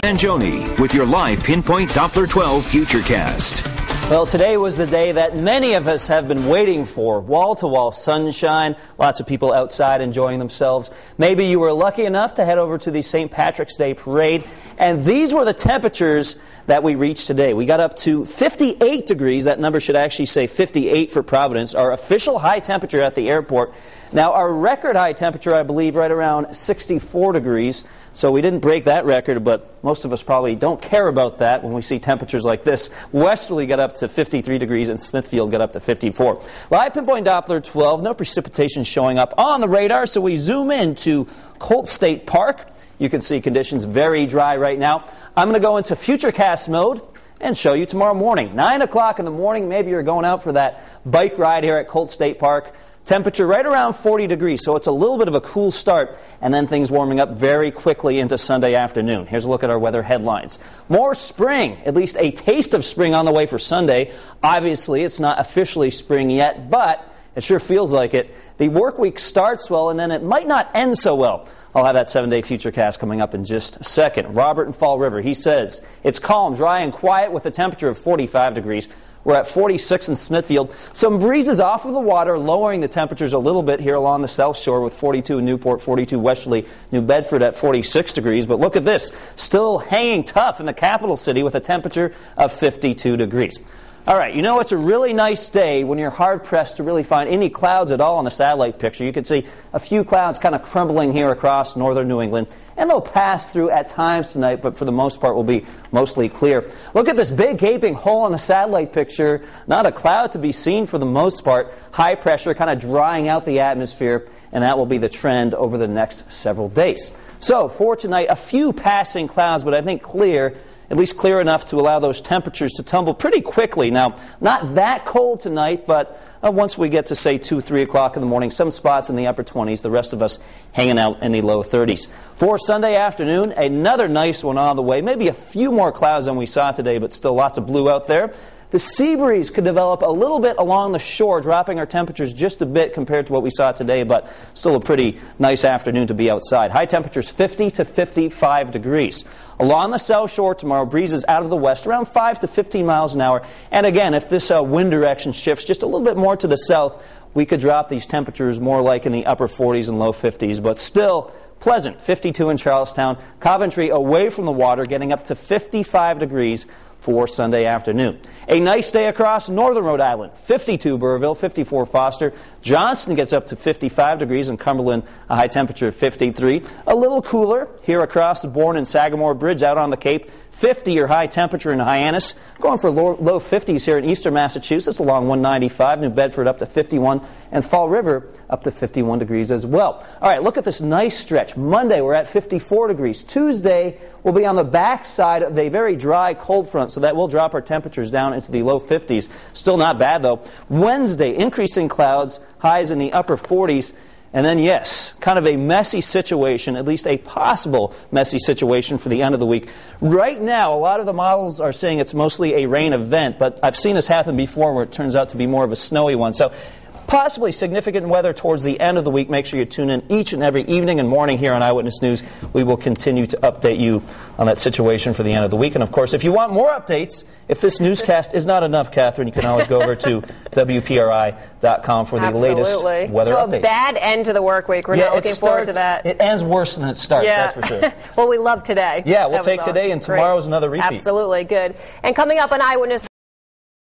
Mangione with your live Pinpoint Doppler 12 Futurecast. Well, today was the day that many of us have been waiting for. Wall-to-wall sunshine, lots of people outside enjoying themselves. Maybe you were lucky enough to head over to the St. Patrick's Day Parade, and these were the temperatures that we reached today. We got up to 58 degrees. That number should actually say 58 for Providence, our official high temperature at the airport. Now, our record high temperature, I believe, right around 64 degrees. So we didn't break that record, but most of us probably don't care about that when we see temperatures like this. Westerly got up to 53 degrees and Smithfield got up to 54. Live Pinpoint Doppler 12, no precipitation showing up on the radar, so we zoom in to Colt State Park. You can see conditions very dry right now. I'm going to go into Futurecast mode and show you tomorrow morning. 9 o'clock in the morning, maybe you're going out for that bike ride here at Colt State Park. Temperature right around 40 degrees, so it's a little bit of a cool start, and then things warming up very quickly into Sunday afternoon. Here's a look at our weather headlines. More spring, at least a taste of spring on the way for Sunday. Obviously, it's not officially spring yet, but it sure feels like it. The work week starts well, and then it might not end so well. I'll have that 7-day Futurecast coming up in just a second. Robert in Fall River, he says, it's calm, dry, and quiet with a temperature of 45 degrees. We're at 46 in Smithfield. Some breezes off of the water, lowering the temperatures a little bit here along the South Shore with 42 in Newport, 42 westerly, New Bedford at 46 degrees. But look at this, still hanging tough in the capital city with a temperature of 52 degrees. All right, you know it's a really nice day when you're hard-pressed to really find any clouds at all in the satellite picture. You can see a few clouds kind of crumbling here across northern New England, and they'll pass through at times tonight, but for the most part will be mostly clear. Look at this big gaping hole in the satellite picture. Not a cloud to be seen for the most part. High pressure kind of drying out the atmosphere, and that will be the trend over the next several days. So for tonight, a few passing clouds, but I think clear, at least clear enough to allow those temperatures to tumble pretty quickly. Now, not that cold tonight, but once we get to, say, 2, 3 o'clock in the morning, some spots in the upper 20s, the rest of us hanging out in the low 30s. For Sunday afternoon, another nice one on the way. Maybe a few more clouds than we saw today, but still lots of blue out there. The sea breeze could develop a little bit along the shore, dropping our temperatures just a bit compared to what we saw today, but still a pretty nice afternoon to be outside. High temperatures 50 to 55 degrees. Along the South Shore tomorrow, breezes out of the west around 5 to 15 miles an hour. And again, if this wind direction shifts just a little bit more to the south, we could drop these temperatures more like in the upper 40s and low 50s, but still pleasant. 52 in Charlestown. Coventry away from the water, getting up to 55 degrees for Sunday afternoon. A nice day across northern Rhode Island. 52 Burrillville, 54 Foster. Johnston gets up to 55 degrees, and Cumberland a high temperature of 53. A little cooler here across the Bourne and Sagamore Bridge out on the Cape. 50 your high temperature in Hyannis. Going for low 50s here in eastern Massachusetts along 195. New Bedford up to 51. And Fall River up to 51 degrees as well. All right, look at this nice stretch. Monday we're at 54 degrees. Tuesday we'll be on the backside of a very dry cold front, so that will drop our temperatures down into the low 50s. Still not bad though. Wednesday, increasing clouds, highs in the upper 40s. And then, yes, kind of a messy situation, at least a possible messy situation for the end of the week. Right now, a lot of the models are saying it's mostly a rain event, but I've seen this happen before where it turns out to be more of a snowy one. So possibly significant weather towards the end of the week. Make sure you tune in each and every evening and morning here on Eyewitness News. We will continue to update you on that situation for the end of the week. And, of course, if you want more updates, if this newscast is not enough, Catherine, you can always go over to WPRI.com for the latest weather updates. So a bad end to the work week. We're not looking forward to that. It ends worse than it starts, that's for sure. Well, we love today. Yeah, we'll take today, and tomorrow's another repeat. Absolutely, good. And coming up on Eyewitness